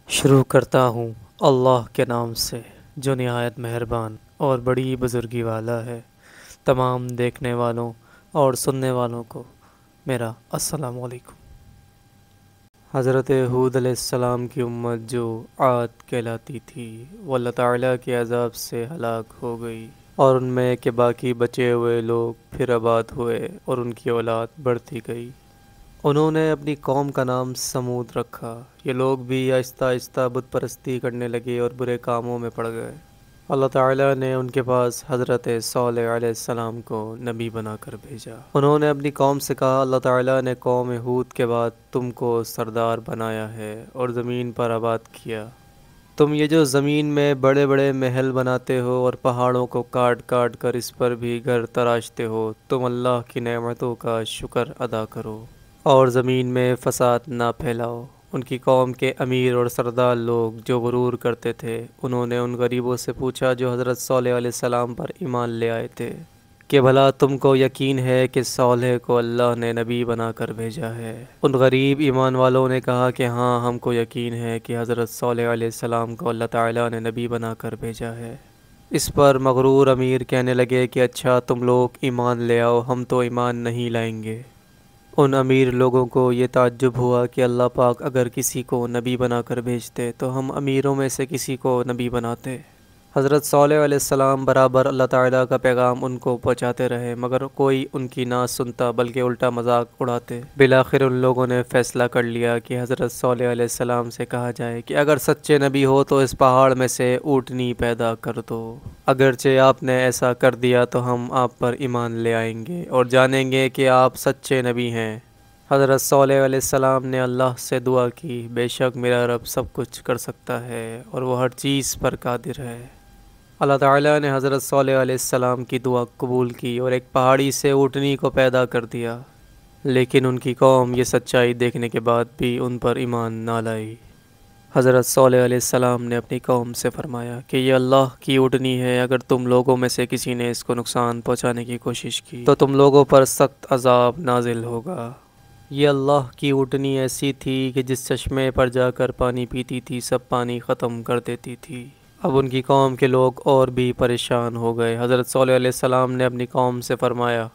شروع کرتا ہوں اللہ کے نام سے جو نہایت مہربان اور بڑی بزرگی والا ہے۔ تمام دیکھنے والوں اور سننے والوں کو میرا السلام علیکم۔ حضرت ہود علیہ السلام کی امت جو عاد کہلاتی تھی وہ اللہ تعالیٰ کے عذاب سے ہلاک ہو گئی، اور ان میں کے باقی بچے ہوئے لوگ پھر آباد ہوئے اور ان کی اولاد بڑھتی گئی۔ انہوں نے اپنی قوم کا نام سمود رکھا۔ یہ لوگ بھی آہستہ آہستہ بت پرستی کرنے لگے اور برے کاموں میں پڑ گئے۔ اللہ تعالیٰ نے ان کے پاس حضرت صالح علیہ السلام کو نبی بنا کر بھیجا۔ انہوں نے اپنی قوم سے کہا، اللہ تعالیٰ نے قوم ہود کے بعد تم کو سردار بنایا ہے اور زمین پر آباد کیا۔ تم یہ جو زمین میں بڑے بڑے محل بناتے ہو اور پہاڑوں کو کاٹ کاٹ کر اس پر بھی گھر تراشتے ہو، تم اللہ کی نعمتوں کا شکر ادا کرو اور زمین میں فساد نہ پھیلاؤ۔ ان کی قوم کے امیر اور سردار لوگ جو غرور کرتے تھے، انہوں نے ان غریبوں سے پوچھا جو حضرت صالح علیہ السلام پر ایمان لے آئے تھے کہ بھلا تم کو یقین ہے کہ صالح کو اللہ نے نبی بنا کر بھیجا ہے؟ ان غریب ایمان والوں نے کہا کہ ہاں، ہم کو یقین ہے کہ حضرت صالح علیہ السلام کو اللہ تعالیٰ نے نبی بنا کر بھیجا ہے۔ اس پر مغرور امیر کہنے لگے کہ اچھا، تم لوگ ایمان لے آؤ، ہم تو ایمان نہیں لائیں گے۔ ان امیر لوگوں کو یہ تعجب ہوا کہ اللہ پاک اگر کسی کو نبی بنا کر بھیجتے تو ہم امیروں میں سے کسی کو نبی بناتے۔ حضرت صالح علیہ السلام برابر اللہ تعالیٰ کا پیغام ان کو پہنچاتے رہے، مگر کوئی ان کی نہ سنتا بلکہ الٹا مذاق اڑاتے۔ بالآخر ان لوگوں نے فیصلہ کر لیا کہ حضرت صالح علیہ السلام سے کہا جائے کہ اگر سچے نبی ہو تو اس پہاڑ میں سے اونٹنی پیدا کر دو۔ اگرچہ آپ نے ایسا کر دیا تو ہم آپ پر ایمان لے آئیں گے اور جانیں گے کہ آپ سچے نبی ہیں۔ حضرت صالح علیہ السلام نے اللہ سے دعا کی، بے شک میرا رب سب کچھ کر سکتا ہے اور وہ ہر چیز پر قادر ہے۔ اللہ تعالیٰ نے حضرت صالح علیہ السلام کی دعا قبول کی اور ایک پہاڑی سے اونٹنی کو پیدا کر دیا، لیکن ان کی قوم یہ سچائی دیکھنے کے بعد بھی ان پر ایمان نہ لائی۔ حضرت صالح علیہ السلام نے اپنی قوم سے فرمایا کہ یہ اللہ کی اونٹنی ہے، اگر تم لوگوں میں سے کسی نے اس کو نقصان پہنچانے کی کوشش کی تو تم لوگوں پر سخت عذاب نازل ہوگا۔ یہ اللہ کی اونٹنی ایسی تھی کہ جس چشمے پر جا کر پانی پیتی تھی سب پانی ختم کر دیتی تھی۔ اب ان کی قوم کے لوگ اور بھی پریشان ہو گئے۔ حضرت صالح علیہ السلام نے اپنی قوم سے فرمایا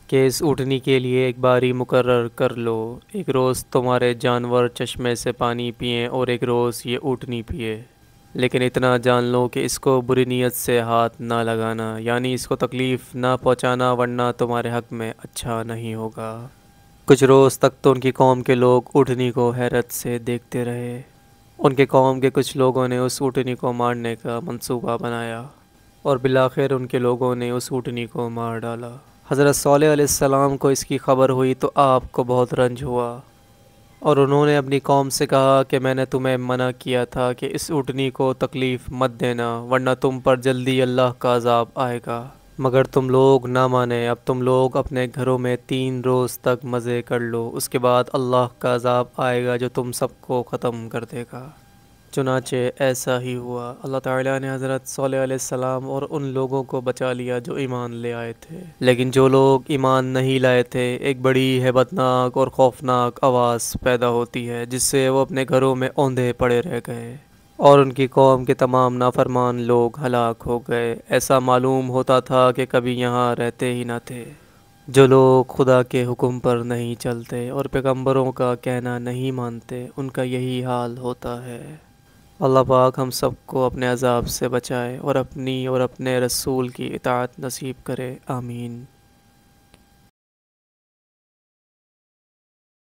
کہ اس اونٹنی کے لیے ایک باری مقرر کر لو، ایک روز تمہارے جانور چشمے سے پانی پئیں اور ایک روز یہ اونٹنی پیے، لیکن اتنا جان لو کہ اس کو بری نیت سے ہاتھ نہ لگانا، یعنی اس کو تکلیف نہ پہنچانا، ورنہ تمہارے حق میں اچھا نہیں ہوگا۔ کچھ روز تک تو ان کی قوم کے لوگ اونٹنی کو حیرت سے دیکھتے رہے۔ ان کے قوم کے کچھ لوگوں نے اس اونٹنی کو مارنے کا منصوبہ بنایا اور بالآخر ان کے لوگوں نے اس اونٹنی کو مار ڈالا۔ حضرت صالح علیہ السلام کو اس کی خبر ہوئی تو آپ کو بہت رنج ہوا، اور انہوں نے اپنی قوم سے کہا کہ میں نے تمہیں منع کیا تھا کہ اس اونٹنی کو تکلیف مت دینا، ورنہ تم پر جلدی اللہ کا عذاب آئے گا، مگر تم لوگ نہ مانے۔ اب تم لوگ اپنے گھروں میں 3 روز تک مزے کر لو، اس کے بعد اللہ کا عذاب آئے گا جو تم سب کو ختم کر دے گا۔ چنانچہ ایسا ہی ہوا۔ اللہ تعالیٰ نے حضرت صالح علیہ السلام اور ان لوگوں کو بچا لیا جو ایمان لے آئے تھے، لیکن جو لوگ ایمان نہیں لائے تھے ایک بڑی ہیبتناک اور خوفناک آواز پیدا ہوتی ہے جس سے وہ اپنے گھروں میں اوندھے پڑے رہ گئے، اور ان کی قوم کے تمام نافرمان لوگ ہلاک ہو گئے۔ ایسا معلوم ہوتا تھا کہ کبھی یہاں رہتے ہی نہ تھے۔ جو لوگ خدا کے حکم پر نہیں چلتے اور پیغمبروں کا کہنا نہیں مانتے، ان کا یہی حال ہوتا ہے۔ اللہ پاک ہم سب کو اپنے عذاب سے بچائے اور اپنی اور اپنے رسول کی اطاعت نصیب کرے، آمین۔